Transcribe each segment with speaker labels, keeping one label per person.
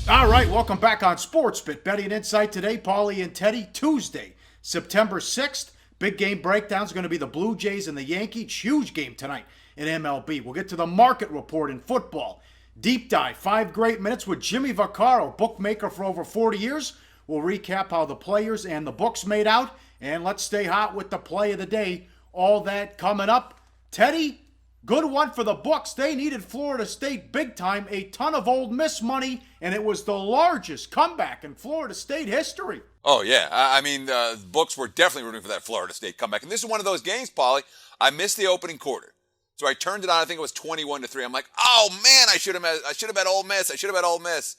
Speaker 1: All right, welcome back on SportsBit. Betting Insight today, Paulie and Teddy. Tuesday, September 6th. Big game breakdown is going to be the Blue Jays and the Yankees. Huge game tonight in MLB. We'll get to the market report in football. Deep dive, 5 great minutes with Jimmy Vaccaro, bookmaker for over 40 years. We'll recap how the players and the books made out. And let's stay hot with the play of the day. All that coming up. Teddy, good one for the Bucks. They needed Florida State big time, a ton of Ole Miss money, and it was the largest comeback in Florida State history.
Speaker 2: Oh, yeah. The books were definitely rooting for that Florida State comeback. And this is one of those games, Paulie. I missed the opening quarter. So I turned it on. I think it was 21-3. I'm like, oh, man, I should have bet Ole Miss. I should have bet Ole Miss.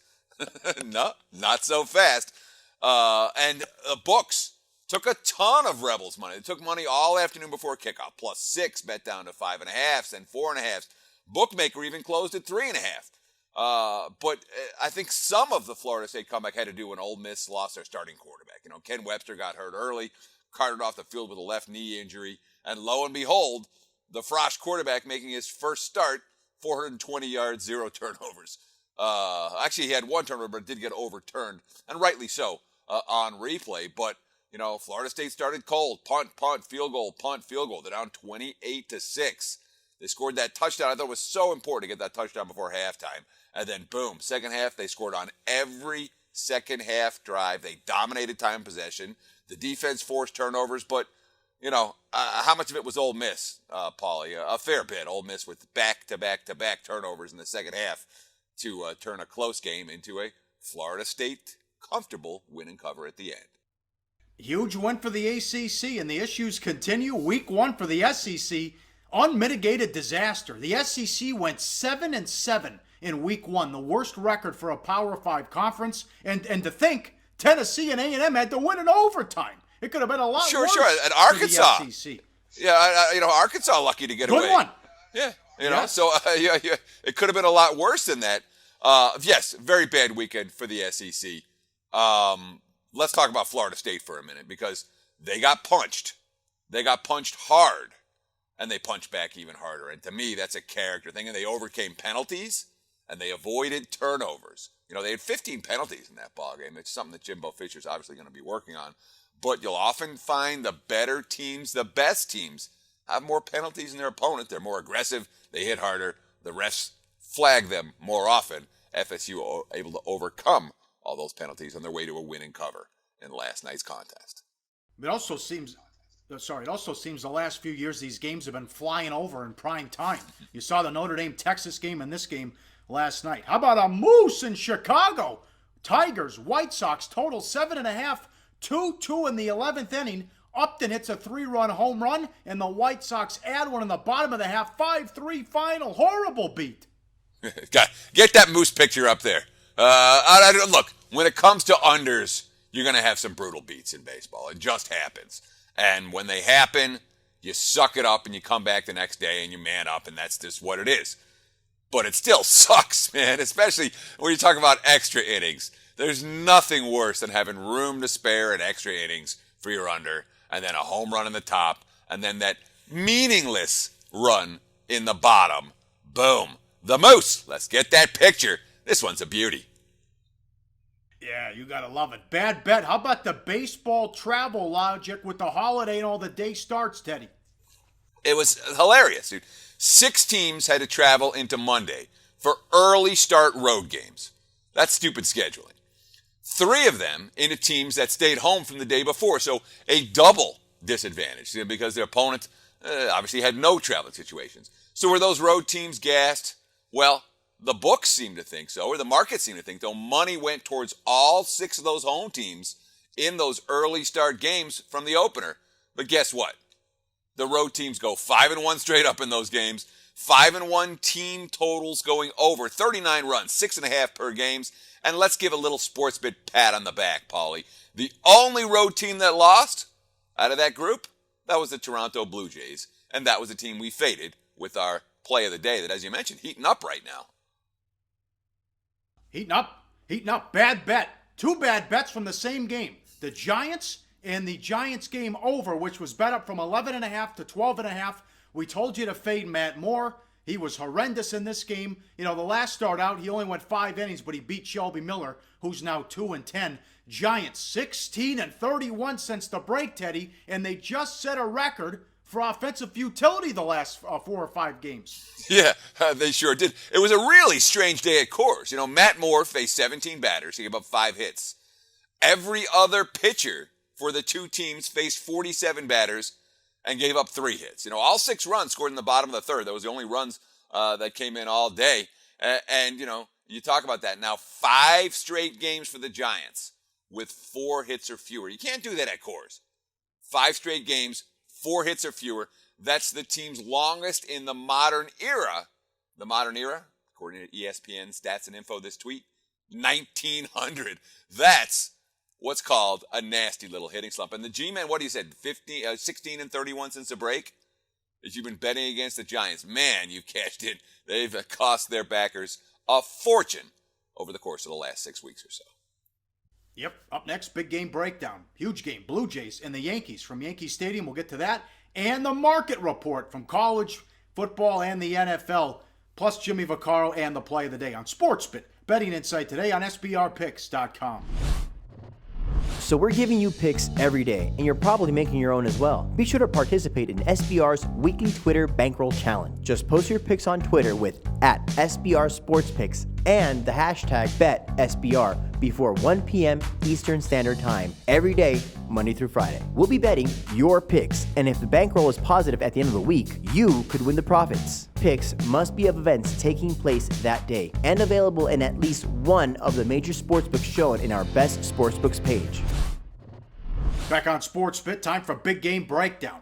Speaker 2: No, not so fast. And the books took a ton of Rebels money. They took money all afternoon before kickoff. +6, bet down to 5.5, then 4.5. Bookmaker even closed at 3.5. But I think some of the Florida State comeback had to do when Ole Miss lost their starting quarterback. You know, Ken Webster got hurt early, carted off the field with a left knee injury, and lo and behold, the Frosh quarterback making his first start, 420 yards, 0 turnovers. Actually, he had 1 turnover, but it did get overturned, and rightly so, on replay. But, you know, Florida State started cold. Punt, field goal. They're down 28-6. They scored that touchdown. I thought it was so important to get that touchdown before halftime. And then, boom, second half, they scored on every second half drive. They dominated time possession. The defense forced turnovers, but, you know, how much of it was Ole Miss, Paulie? A fair bit. Ole Miss with back-to-back turnovers in the second half to turn a close game into a Florida State comfortable win and cover at the end.
Speaker 1: Huge win for the ACC, and the issues continue. Week 1 for the SEC, unmitigated disaster. The SEC went 7-7 in Week 1, the worst record for a Power 5 conference. And to think, Tennessee and A&M had to win in overtime. It could have been a lot worse.
Speaker 2: Sure. And Arkansas.
Speaker 1: For the SEC.
Speaker 2: Yeah, Arkansas lucky to get away.
Speaker 1: Good one.
Speaker 2: Yeah, so it could have been a lot worse than that. Yes, very bad weekend for the SEC. Let's talk about Florida State for a minute because they got punched. They got punched hard, and they punched back even harder. And to me, that's a character thing. And they overcame penalties, and they avoided turnovers. You know, they had 15 penalties in that ballgame. It's something that Jimbo Fisher's obviously going to be working on. But you'll often find the better teams, the best teams, have more penalties than their opponent. They're more aggressive. They hit harder. The refs flag them more often. FSU able to overcome all those penalties on their way to a win and cover in last night's contest.
Speaker 1: It also seems the last few years these games have been flying over in prime time. You saw the Notre Dame-Texas game and this game last night. How about a moose in Chicago? Tigers, White Sox, total 7.5, 2-2 in the 11th inning. Upton hits a 3-run home run, and the White Sox add one in the bottom of the half. 5-3 final. Horrible beat.
Speaker 2: Get that moose picture up there. Look, when it comes to unders, you're going to have some brutal beats in baseball. It just happens. And when they happen, you suck it up and you come back the next day and you man up, and that's just what it is. But it still sucks, man, especially when you talk about extra innings. There's nothing worse than having room to spare in extra innings for your under, and then a home run in the top, and then that meaningless run in the bottom. Boom. The moose. Let's get that picture. This one's a beauty.
Speaker 1: Yeah, you gotta love it. Bad bet. How about the baseball travel logic with the holiday and all the day starts, Teddy?
Speaker 2: It was hilarious, dude. 6 teams had to travel into Monday for early start road games. That's stupid scheduling. 3 of them into teams that stayed home from the day before, so a double disadvantage because their opponent obviously had no traveling situations. So were those road teams gassed? Well, the books seem to think so, or the market seemed to think, though. Money went towards all 6 of those home teams in those early start games from the opener. But guess what? The road teams go 5-1 straight up in those games. 5-1 team totals going over 39 runs, 6.5 per games. And let's give a little sports bit pat on the back, Paulie. The only road team that lost out of that group, that was the Toronto Blue Jays. And that was the team we faded with our play of the day that, as you mentioned, heating up right now.
Speaker 1: Heating up. Bad bet. 2 bad bets from the same game. The Giants and the Giants game over, which was bet up from 11.5 to 12.5. We told you to fade Matt Moore. He was horrendous in this game. You know, the last start out, he only went 5 innings, but he beat Shelby Miller, who's now 2-10. Giants 16-31 since the break, Teddy, and they just set a record for offensive futility the last 4 or 5 games.
Speaker 2: Yeah, they sure did. It was a really strange day at Coors. You know, Matt Moore faced 17 batters. He gave up 5 hits. Every other pitcher for the two teams faced 47 batters and gave up 3 hits. You know, all 6 runs scored in the bottom of the third. That was the only runs that came in all day. And, you know, you talk about that. Now, 5 straight games for the Giants with 4 hits or fewer. You can't do that at Coors. 5 straight games, 4 hits or fewer. That's the team's longest in the modern era. The modern era, according to ESPN Stats and Info this tweet, 1900. That's what's called a nasty little hitting slump. And the G-Men, what do you said, 16-31 since the break? As you've been betting against the Giants. Man, you've cashed in. They've cost their backers a fortune over the course of the last 6 weeks or so.
Speaker 1: Yep. Up next, big game breakdown. Huge game. Blue Jays and the Yankees from Yankee Stadium. We'll get to that. And the market report from college football and the NFL, plus Jimmy Vaccaro and the play of the day on SportsBit. Betting Insight today on SBRpicks.com.
Speaker 3: So we're giving you picks every day, and you're probably making your own as well. Be sure to participate in SBR's weekly Twitter Bankroll Challenge. Just post your picks on Twitter with @SBRSportsPicks and the hashtag BetSBR before 1 p.m. Eastern Standard Time every day, Monday through Friday. We'll be betting your picks, and if the bankroll is positive at the end of the week, you could win the profits. Picks must be of events taking place that day and available in at least one of the major sportsbooks shown in our Best Sportsbooks page.
Speaker 1: Back on SportsBit, time for big game breakdown.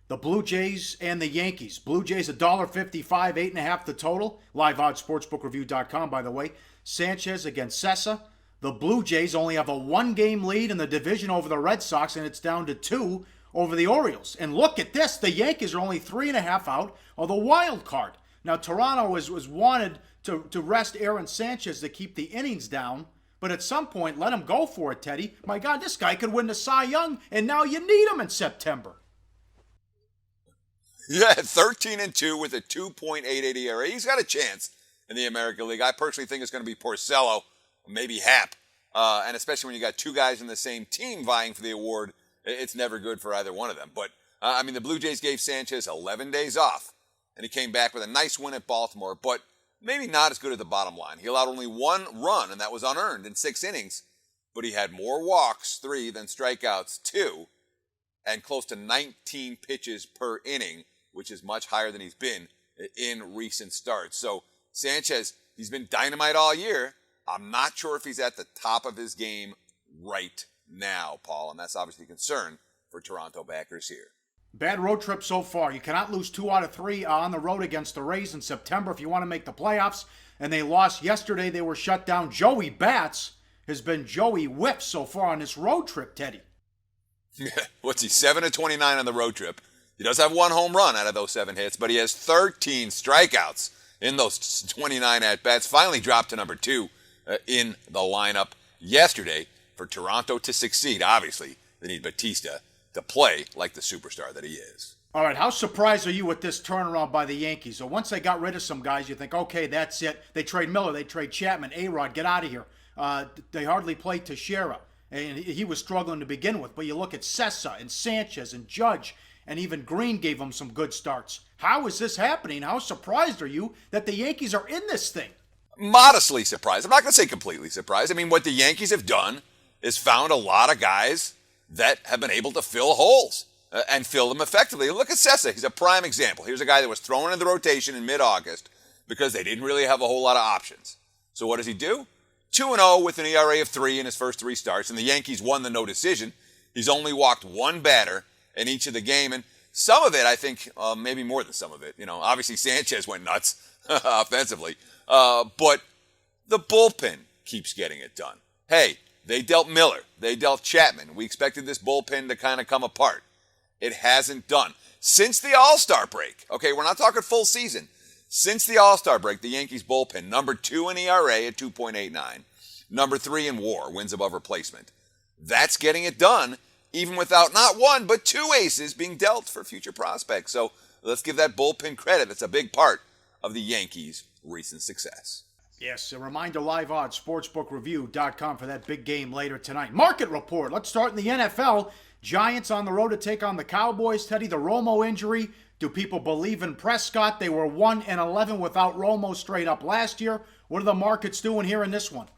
Speaker 1: The Blue Jays and the Yankees. Blue Jays $1.55, 8.5 the total. LiveOddsSportsBookReview.com, by the way. Sanchez against Sessa. The Blue Jays only have a 1-game lead in the division over the Red Sox, and it's down to 2 over the Orioles. And look at this. The Yankees are only 3.5 out of the wild card. Now, Toronto was wanted to rest Aaron Sanchez to keep the innings down. But at some point, let him go for it, Teddy. My God, this guy could win the Cy Young, and now you need him in September.
Speaker 2: Yeah, 13-2 with a 2.88 ERA. He's got a chance in the American League. I personally think it's going to be Porcello, maybe Happ. And especially when you got 2 guys in the same team vying for the award, it's never good for either one of them. But, I mean, the Blue Jays gave Sanchez 11 days off, and he came back with a nice win at Baltimore, but maybe not as good at the bottom line. He allowed only 1 run, and that was unearned in 6 innings, but he had more walks, 3, than strikeouts, 2, and close to 19 pitches per inning, which is much higher than he's been in recent starts. So Sanchez, he's been dynamite all year. I'm not sure if he's at the top of his game right now, Paul, and that's obviously a concern for Toronto backers here.
Speaker 1: Bad road trip so far. You cannot lose 2 out of 3 on the road against the Rays in September if you want to make the playoffs. And they lost yesterday. They were shut down. Joey Bats has been Joey Whip so far on this road trip, Teddy.
Speaker 2: What's he, 7-29 on the road trip? He does have 1 home run out of those 7 hits, but he has 13 strikeouts in those 29 at-bats. Finally dropped to number 2 in the lineup yesterday. For Toronto to succeed, obviously, they need Batista to play like the superstar that he is.
Speaker 1: All right, how surprised are you with this turnaround by the Yankees? So once they got rid of some guys, you think, okay, that's it. They trade Miller, they trade Chapman, A-Rod, get out of here. They hardly played Teixeira, and he was struggling to begin with. But you look at Sessa and Sanchez and Judge, and even Green gave them some good starts. How is this happening? How surprised are you that the Yankees are in this thing?
Speaker 2: Modestly surprised. I'm not going to say completely surprised. I mean, what the Yankees have done is found a lot of guys that have been able to fill holes and fill them effectively. Look at Sessa. He's a prime example. Here's a guy that was thrown in the rotation in mid-August because they didn't really have a whole lot of options. So what does he do? 2-0 with an ERA of 3 in his first 3 starts, and the Yankees won the no decision. He's only walked 1 batter in each of the game, and some of it, I think, maybe more than some of it. You know, obviously Sanchez went nuts offensively, but the bullpen keeps getting it done. Hey, they dealt Miller. They dealt Chapman. We expected this bullpen to kind of come apart. It hasn't done. Since the All-Star break, okay, we're not talking full season. Since the All-Star break, the Yankees bullpen, number 2 in ERA at 2.89, number 3 in WAR, wins above replacement. That's getting it done, even without not 1, but 2 aces being dealt for future prospects. So let's give that bullpen credit. That's a big part of the Yankees' recent success.
Speaker 1: Yes, a reminder, live odds, sportsbookreview.com for that big game later tonight. Market report. Let's start in the NFL. Giants on the road to take on the Cowboys. Teddy, the Romo injury. Do people believe in Prescott? They were 1-11 without Romo straight up last year. What are the markets doing here in this one?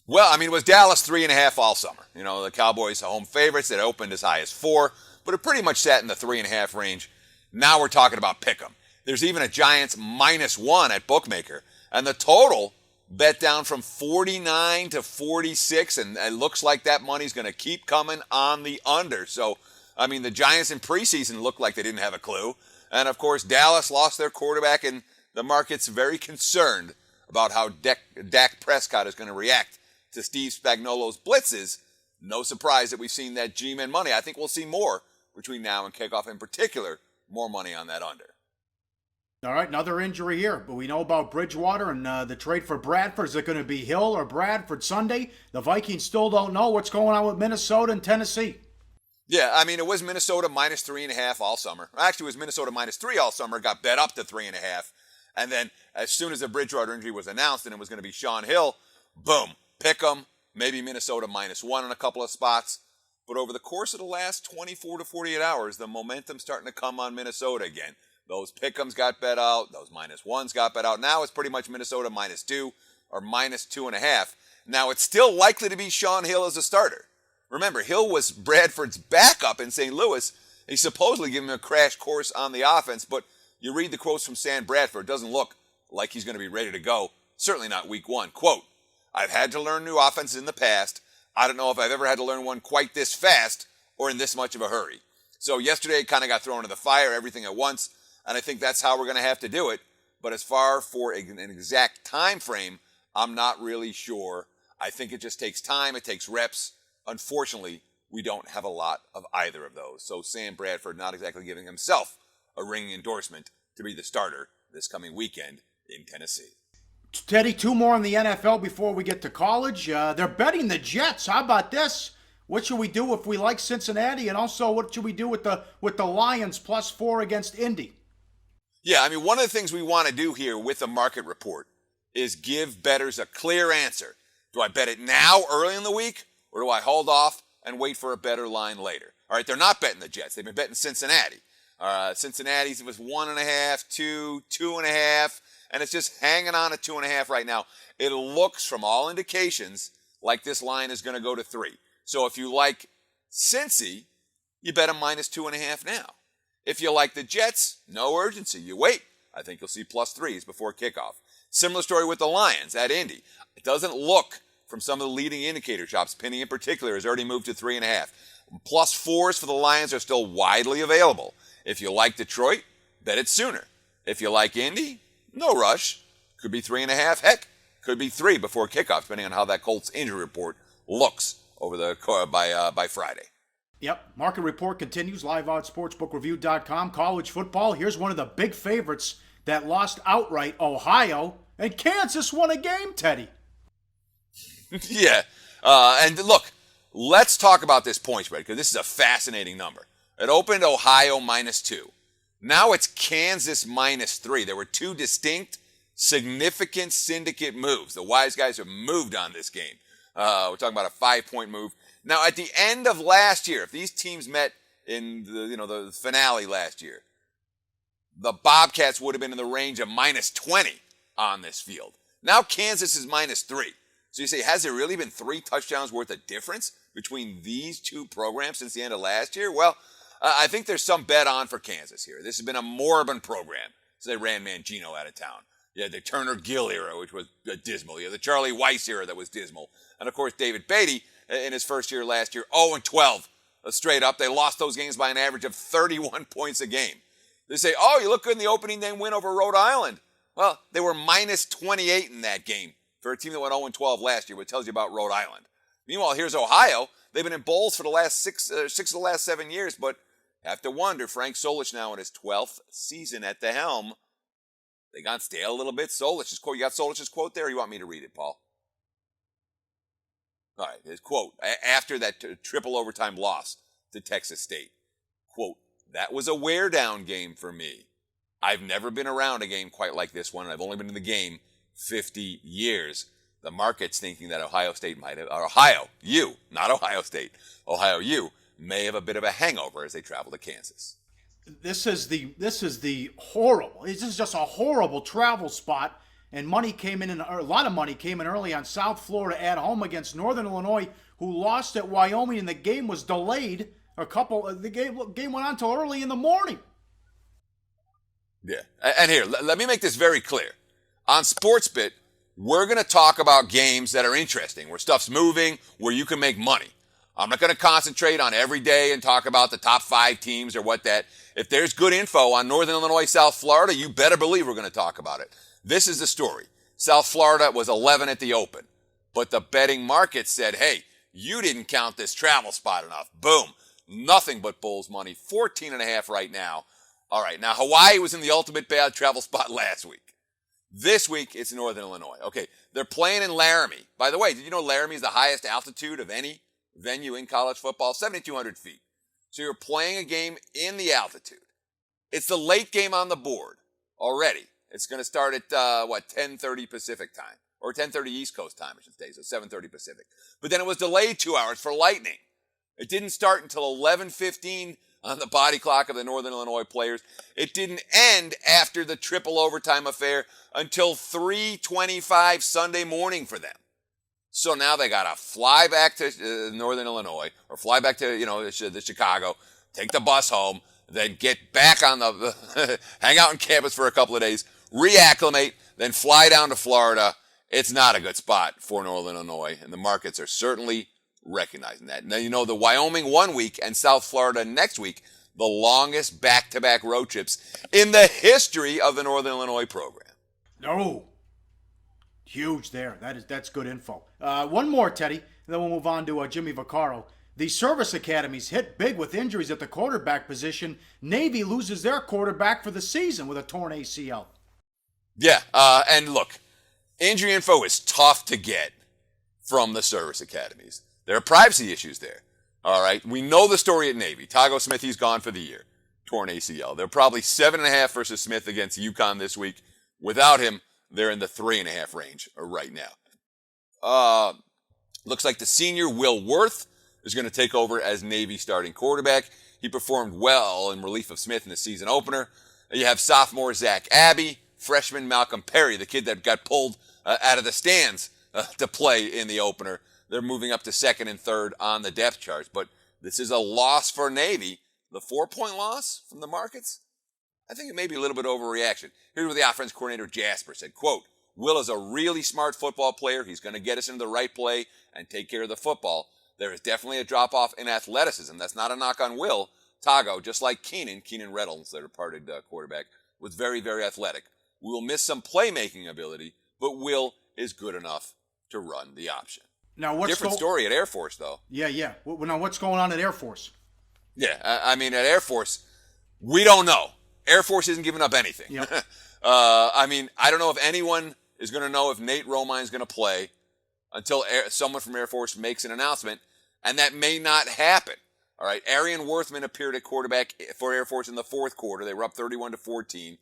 Speaker 2: Well, I mean, it was Dallas 3.5 all summer. You know, the Cowboys are home favorites. It opened as high as 4, but it pretty much sat in the 3.5 range. Now we're talking about pick'em. There's even a Giants -1 at Bookmaker. And the total bet down from 49 to 46, and it looks like that money's going to keep coming on the under. So, I mean, the Giants in preseason looked like they didn't have a clue. And, of course, Dallas lost their quarterback, and the market's very concerned about how Dak Prescott is going to react to Steve Spagnuolo's blitzes. No surprise that we've seen that G-Men money. I think we'll see more between now and kickoff, in particular, more money on that under.
Speaker 1: All right, another injury here, but we know about Bridgewater and the trade for Bradford. Is it going to be Hill or Bradford Sunday? The Vikings still don't know what's going on with Minnesota and Tennessee.
Speaker 2: Yeah, I mean, it was Minnesota -3.5 all summer. Actually, it was Minnesota -3 all summer, got bet up to 3.5. And then as soon as the Bridgewater injury was announced and it was going to be Sean Hill, boom, pick 'em, maybe Minnesota -1 in a couple of spots. But over the course of the last 24 to 48 hours, the momentum's starting to come on Minnesota again. Those pick'ems got bet out. Those -1s got bet out. Now it's pretty much Minnesota -2 or -2.5. Now it's still likely to be Sean Hill as a starter. Remember, Hill was Bradford's backup in St. Louis. He supposedly gave him a crash course on the offense, but you read the quotes from Sam Bradford, it doesn't look like he's going to be ready to go. Certainly not week 1. Quote, "I've had to learn new offenses in the past. I don't know if I've ever had to learn one quite this fast or in this much of a hurry." So yesterday it kind of got thrown into the fire, everything at once. And I think that's how we're going to have to do it. But as far for an exact time frame, I'm not really sure. I think it just takes time. It takes reps. Unfortunately, we don't have a lot of either of those. So Sam Bradford not exactly giving himself a ringing endorsement to be the starter this coming weekend in Tennessee.
Speaker 1: Teddy, 2 more in the NFL before we get to college. They're betting the Jets. How about this? What should we do if we like Cincinnati? And also, what should we do with the Lions +4 against Indy?
Speaker 2: Yeah, I mean, one of the things we want to do here with the market report is give bettors a clear answer. Do I bet it now, early in the week, or do I hold off and wait for a better line later? All right, they're not betting the Jets. They've been betting Cincinnati. Cincinnati's was 1.5, 2, 2.5, and it's just hanging on at 2.5 right now. It looks, from all indications, like this line is going to go to 3. So if you like Cincy, you bet them -2.5 now. If you like the Jets, no urgency. You wait. I think you'll see +3s before kickoff. Similar story with the Lions at Indy. It doesn't look, from some of the leading indicator shops, Penny in particular, has already moved to 3.5. +4s for the Lions are still widely available. If you like Detroit, bet it sooner. If you like Indy, no rush. Could be 3.5. Heck, could be 3 before kickoff, depending on how that Colts injury report looks over the by Friday.
Speaker 1: Yep, market report continues, live on sportsbookreview.com. College football, here's one of the big favorites that lost outright, Ohio, and Kansas won a game, Teddy.
Speaker 2: Yeah, and look, let's talk about this point spread, because this is a fascinating number. It opened Ohio -2. Now it's Kansas -3. There were 2 distinct, significant syndicate moves. The wise guys have moved on this game. We're talking about a 5-point move. Now, at the end of last year, if these teams met in the finale last year, the Bobcats would have been in the range of -20 on this field. Now Kansas is -3. So you say, has there really been 3 touchdowns worth of difference between these 2 programs since the end of last year? Well, I think there's some bet on for Kansas here. This has been a moribund program. So they ran Mangino out of town. You had the Turner Gill era, which was dismal. You had the Charlie Weiss era that was dismal. And, of course, David Beatty, in his first year last year, 0-12 straight up. They lost those games by an average of 31 points a game. They say, oh, you look good in the opening day win over Rhode Island. Well, they were -28 in that game for a team that went 0-12 last year, which tells you about Rhode Island. Meanwhile, here's Ohio. They've been in bowls for the last six of the last 7 years, but have to wonder, Frank Solich now in his 12th season at the helm, they got stale a little bit. Solich's quote, you got Solich's quote there, or you want me to read it, Paul? All right, his quote, after that triple overtime loss to Texas State. Quote, that was a wear-down game for me. I've never been around a game quite like this one. I've only been in the game 50 years. The market's thinking that Ohio State might have, or Ohio, you, not Ohio State, Ohio, you may have a bit of a hangover as they travel to Kansas.
Speaker 1: This is horrible. This is just a horrible travel spot. And money came in, a lot of money came in early on South Florida at home against Northern Illinois, who lost at Wyoming, and the game was delayed. The game went on until early in the morning.
Speaker 2: Yeah, and here, let me make this very clear. On SportsBit, we're going to talk about games that are interesting, where stuff's moving, where you can make money. I'm not going to concentrate on every day and talk about the top 5 teams or what that. If there's good info on Northern Illinois, South Florida, you better believe we're going to talk about it. This is the story. South Florida was 11 at the open, but the betting market said, hey, you didn't count this travel spot enough. Boom. Nothing but Bulls money. 14.5 right now. All right. Now, Hawaii was in the ultimate bad travel spot last week. This week, it's Northern Illinois. Okay. They're playing in Laramie. By the way, did you know Laramie is the highest altitude of any venue in college football? 7,200 feet. So you're playing a game in the altitude. It's the late game on the board already. It's going to start at, 10:30 Pacific time. Or 10:30 East Coast time, I should say. So 7:30 Pacific. But then it was delayed 2 hours for lightning. It didn't start until 11:15 on the body clock of the Northern Illinois players. It didn't end after the triple overtime affair until 3:25 Sunday morning for them. So now they got to fly back to Northern Illinois or fly back to, the Chicago, take the bus home, then get back on the, hang out on campus for a couple of days, reacclimate, then fly down to Florida. It's not a good spot for Northern Illinois, and the markets are certainly recognizing that. Now, the Wyoming 1 week and South Florida next week, the longest back-to-back road trips in the history of the Northern Illinois program.
Speaker 1: No. Huge there. That's good info. One more, Teddy, and then we'll move on to Jimmy Vaccaro. The service academies hit big with injuries at the quarterback position. Navy loses their quarterback for the season with a torn ACL.
Speaker 2: Yeah, and look, injury info is tough to get from the service academies. There are privacy issues there. All right, we know the story at Navy. Tago Smith, he's gone for the year. Torn ACL. They're probably 7.5 versus Smith against UConn this week. Without him, they're in the 3.5 range right now. Looks like the senior Will Worth is going to take over as Navy starting quarterback. He performed well in relief of Smith in the season opener. You have sophomore Zach Abbey, freshman Malcolm Perry, the kid that got pulled out of the stands to play in the opener. They're moving up to second and third on the depth chart. But this is a loss for Navy. The 4-point loss from the markets? I think it may be a little bit overreaction. Here's what the offense coordinator Jasper said, quote, Will is a really smart football player. He's going to get us into the right play and take care of the football. There is definitely a drop-off in athleticism. That's not a knock on Will. Tago, just like Keenan Reynolds, their departed quarterback, was very, very athletic. We will miss some playmaking ability, but Will is good enough to run the option.
Speaker 1: Now,
Speaker 2: different story at Air Force, though.
Speaker 1: Yeah. Now, what's going on at Air Force?
Speaker 2: Yeah, at Air Force, we don't know. Air Force isn't giving up anything.
Speaker 1: Yep.
Speaker 2: I don't know if anyone is going to know if Nate Romine is going to play until someone from Air Force makes an announcement, and that may not happen. All right, Arian Worthman appeared at quarterback for Air Force in the fourth quarter. They were up 31-14,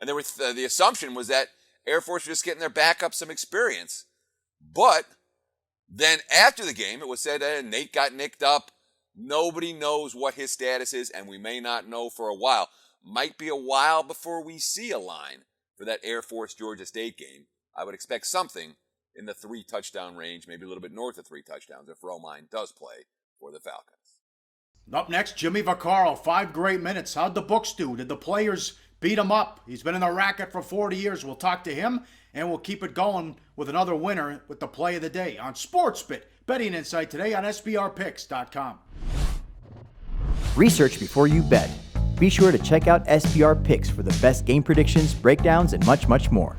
Speaker 2: and the assumption was that Air Force was just getting their backup some experience. But then after the game, it was said that Nate got nicked up. Nobody knows what his status is, and we may not know for a while. Might be a while before we see a line for that Air Force Georgia State game. I would expect something in the 3-touchdown range, maybe a little bit north of 3 touchdowns if Romine does play for the Falcons.
Speaker 1: Up next, Jimmy Vaccaro, 5 great minutes. How'd the books do? Did the players beat him up? He's been in the racket for 40 years. We'll talk to him, and we'll keep it going with another winner with the play of the day on SportsBit. Betting insight today on SBRPicks.com.
Speaker 3: Research before you bet. Be sure to check out SBR Picks for the best game predictions, breakdowns, and much, much more.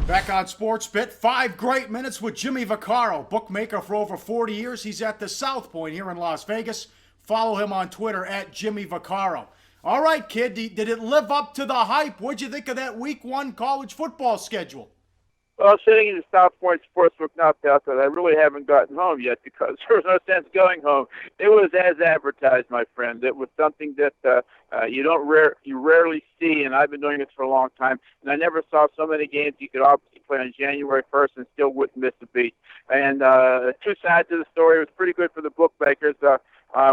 Speaker 1: Back on SportsBit, 5 great minutes with Jimmy Vaccaro, bookmaker for over 40 years. He's at the South Point here in Las Vegas. Follow him on Twitter at Jimmy Vaccaro. All right, kid, did it live up to the hype? What'd you think of that Week 1 college football schedule?
Speaker 4: Well, sitting in the South Point Sportsbook now, Pastor, I really haven't gotten home yet because there was no sense going home. It was as advertised, my friend. It was something that you rarely see, and I've been doing this for a long time. And I never saw so many games you could obviously play on January 1st and still wouldn't miss a beat. And two sides of the story. It was pretty good for the bookmakers.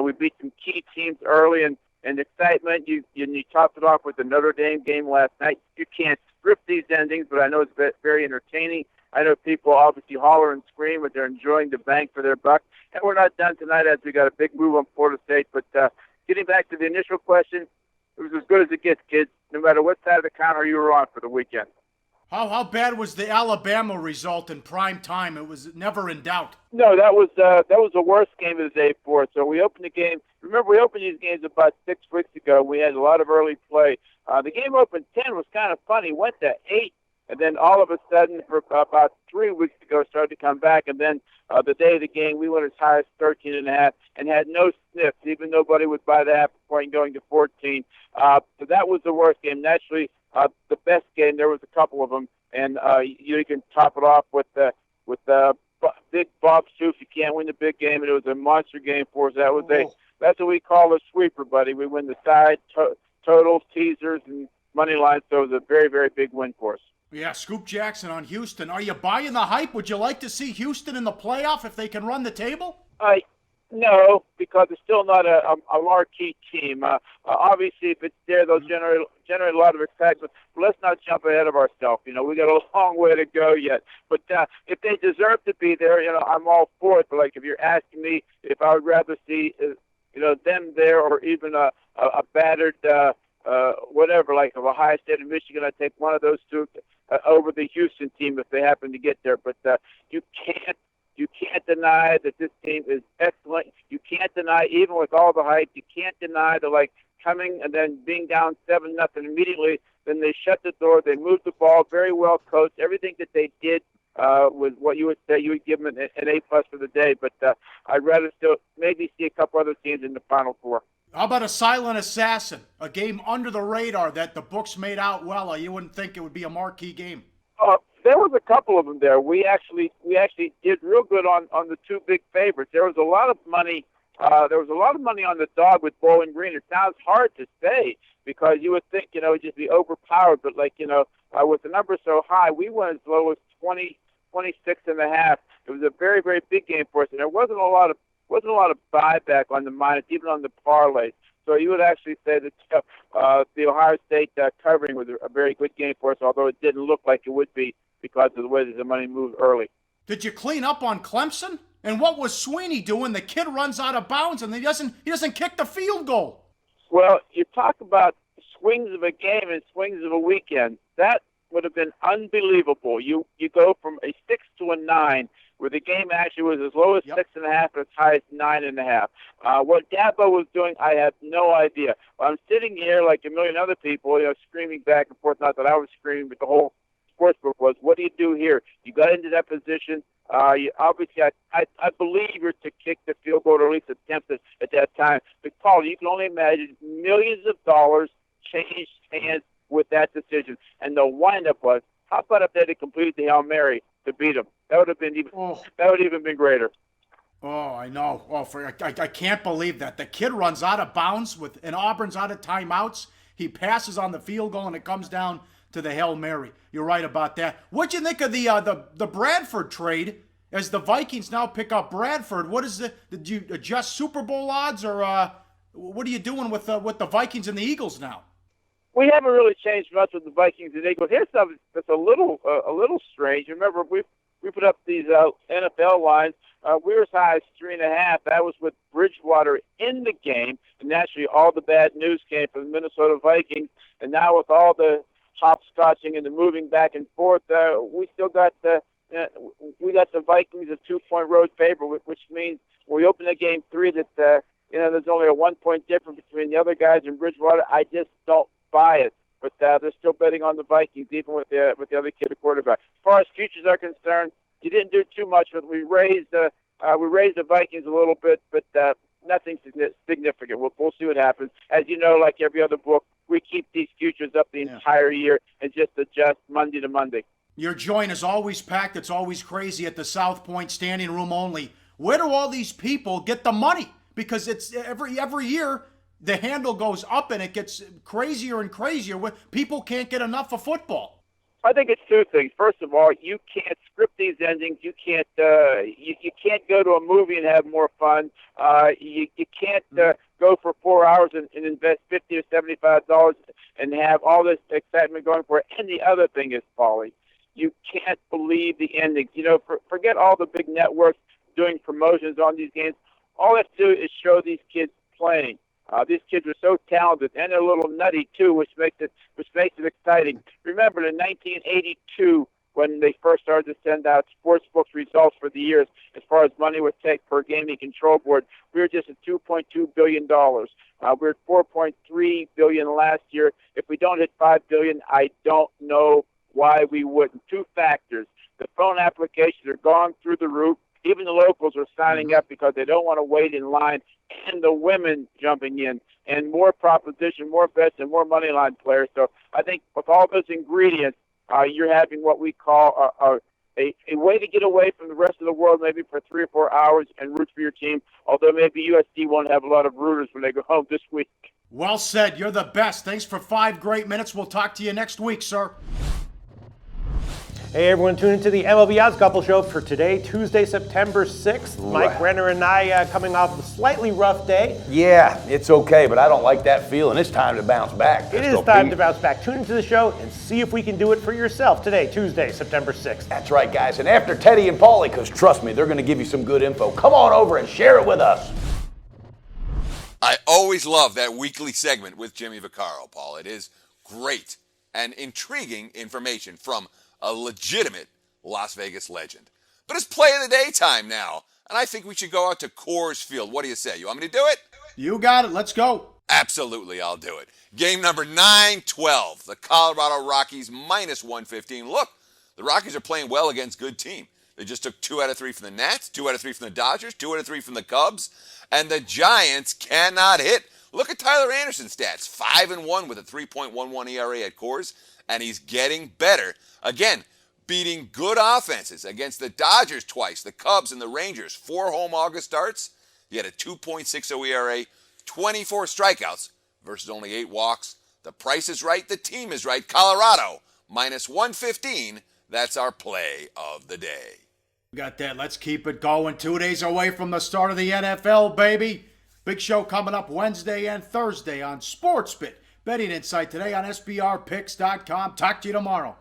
Speaker 4: We beat some key teams early, and excitement. You topped it off with the Notre Dame game last night. You can't script these endings, but I know it's very entertaining. I know people obviously holler and scream, but they're enjoying the bang for their buck. And we're not done tonight as we got a big move on Florida State. But getting back to the initial question, it was as good as it gets, kids, no matter what side of the counter you were on for the weekend.
Speaker 1: How bad was the Alabama result in prime time? It was never in doubt.
Speaker 4: No, that was the worst game of the day for us. So we opened the game. Remember, we opened these games about 6 weeks ago. We had a lot of early play. The game opened 10 was kind of funny. Went to 8, and then all of a sudden, for about 3 weeks ago, started to come back. And then the day of the game, we went as high as 13.5 and had no sniffs. Even nobody would buy the half point going to 14. So that was the worst game. Naturally, the best game. There was a couple of them, and you can top it off with Big Bob Stoops. You can't win the big game, and it was a monster game for us. That's what we call a sweeper, buddy. We win the side, totals, teasers, and money lines. So it was a very, very big win for us.
Speaker 1: Yeah, Scoop Jackson on Houston. Are you buying the hype? Would you like to see Houston in the playoff if they can run the table?
Speaker 4: No, because it's still not a marquee team. Obviously, if it's there, they'll generate a lot of excitement. But let's not jump ahead of ourselves. We got a long way to go yet. But if they deserve to be there, I'm all for it. But like, if you're asking me if I would rather see, them there, or even a battered whatever, like of Ohio State and Michigan, I'd take one of those two over the Houston team if they happen to get there. But you can't deny that this team is excellent. You can't deny, even with all the hype, you can't deny the coming and then being down 7-0 immediately. Then they shut the door. They moved the ball, very well coached. Everything that they did was what you would say. You would give them an A+ for the day. But I'd rather still maybe see a couple other teams in the Final Four.
Speaker 1: How about a silent assassin, a game under the radar that the books made out well? You wouldn't think it would be a marquee game.
Speaker 4: There was a couple of them there. We actually did real good on the two big favorites. There was a lot of money. There was a lot of money on the dog with Bowling Green. It sounds hard to say because you would think it'd just be overpowered, but with the number so high, we went as low as 26.5. It was a very, very big game for us, and there wasn't a lot of buyback on the minus, even on the parlay. So you would actually say that the Ohio State covering was a very good game for us, although it didn't look like it would be because of the way that the money moved early.
Speaker 1: Did you clean up on Clemson? And what was Sweeney doing? The kid runs out of bounds and he doesn't kick the field goal.
Speaker 4: Well, you talk about swings of a game and swings of a weekend. That would have been unbelievable. You go from a 6 to a 9, where the game actually was as low as 6.5 and as high as 9.5. What Dabo was doing, I have no idea. I'm sitting here like a million other people, screaming back and forth. Not that I was screaming, but the whole sportsbook was, what do you do here? You got into that position. Obviously, I believe you're to kick the field goal, or at least attempt it at that time. But, Paul, you can only imagine millions of dollars changed hands with that decision. And the windup was, how about if they had completed the Hail Mary to beat them? That would have been even been greater.
Speaker 1: Oh, I know. I can't believe that. The kid runs out of bounds and Auburn's out of timeouts. He passes on the field goal, and it comes down to the Hail Mary. You're right about that. What'd you think of the Bradford trade as the Vikings now pick up Bradford? Did you adjust Super Bowl odds, or what are you doing with the Vikings and the Eagles now?
Speaker 4: We haven't really changed much with the Vikings and Eagles. Here's something that's a little strange. Remember, we put up these NFL lines. We were as high as 3.5. That was with Bridgewater in the game, and naturally all the bad news came from the Minnesota Vikings. And now with all the hopscotching and the moving back and forth, we still got the Vikings a 2-point road favorite, which means when we open the game 3 that there's only a 1-point difference between the other guys in Bridgewater. I just don't buy it. But they're still betting on the Vikings, even with the other kid at quarterback. As far as futures are concerned, you didn't do too much, but we raised the Vikings a little bit, but nothing significant. We'll see what happens. As you know, like every other book, we keep these futures up the entire year and just adjust Monday to Monday.
Speaker 1: Your joint is always packed. It's always crazy at the South Point, standing room only. Where do all these people get the money? Because it's every year the handle goes up and it gets crazier and crazier. People can't get enough of football.
Speaker 4: I think it's two things. First of all, you can't script these endings. You can't you can't go to a movie and have more fun. You can't go for 4 hours and invest $50 or $75 and have all this excitement going for it. And the other thing is, Paulie, you can't believe the endings. You know, forget all the big networks doing promotions on these games. All they have to do is show these kids playing. These kids are so talented, and they're a little nutty too, which makes it exciting. Remember, in 1982, when they first started to send out sportsbooks results for the years, as far as money would take per gaming control board, we were just at $2.2 billion. We're at $4.3 billion last year. If we don't hit $5 billion, I don't know why we wouldn't. Two factors: the phone applications are going through the roof. Even the locals are signing up because they don't want to wait in line, and the women jumping in, and more proposition, more bets, and more money line players. So I think with all those ingredients, you're having what we call a way to get away from the rest of the world, maybe for 3 or 4 hours, and root for your team, although maybe USC won't have a lot of rooters when they go home this week.
Speaker 1: Well said. You're the best. Thanks for 5 great minutes. We'll talk to you next week, sir.
Speaker 5: Hey everyone, tune into the MLB Odds Couple Show for today, Tuesday, September 6th. Mike Renner and I coming off a slightly rough day.
Speaker 6: Yeah, it's okay, but I don't like that feeling. It's time to bounce back.
Speaker 5: It is time to bounce back. Tune into the show and see if we can do it for yourself today, Tuesday, September 6th.
Speaker 6: That's right, guys. And after Teddy and Paulie, because trust me, they're going to give you some good info. Come on over and share it with us.
Speaker 2: I always love that weekly segment with Jimmy Vaccaro, Paul. It is great and intriguing information from a legitimate Las Vegas legend. But it's play of the day time now, and I think we should go out to Coors Field. What do you say? You want me to do it?
Speaker 1: You got it. Let's go.
Speaker 2: Absolutely, I'll do it. Game number 9-12, the Colorado Rockies minus 115. Look, the Rockies are playing well against good team. They just took 2 out of 3 from the Nats, 2 out of 3 from the Dodgers, 2 out of 3 from the Cubs, and the Giants cannot hit. Look at Tyler Anderson's stats, 5-1 with a 3.11 ERA at Coors, and he's getting better. Again, beating good offenses against the Dodgers twice, the Cubs and the Rangers. 4 home August starts. He had a 2.60 ERA, 24 strikeouts versus only 8 walks. The price is right. The team is right. Colorado, minus 115. That's our play of the day.
Speaker 1: Got that. Let's keep it going. 2 days away from the start of the NFL, baby. Big show coming up Wednesday and Thursday on SportsBit. Betting Insight today on SBRPicks.com. Talk to you tomorrow.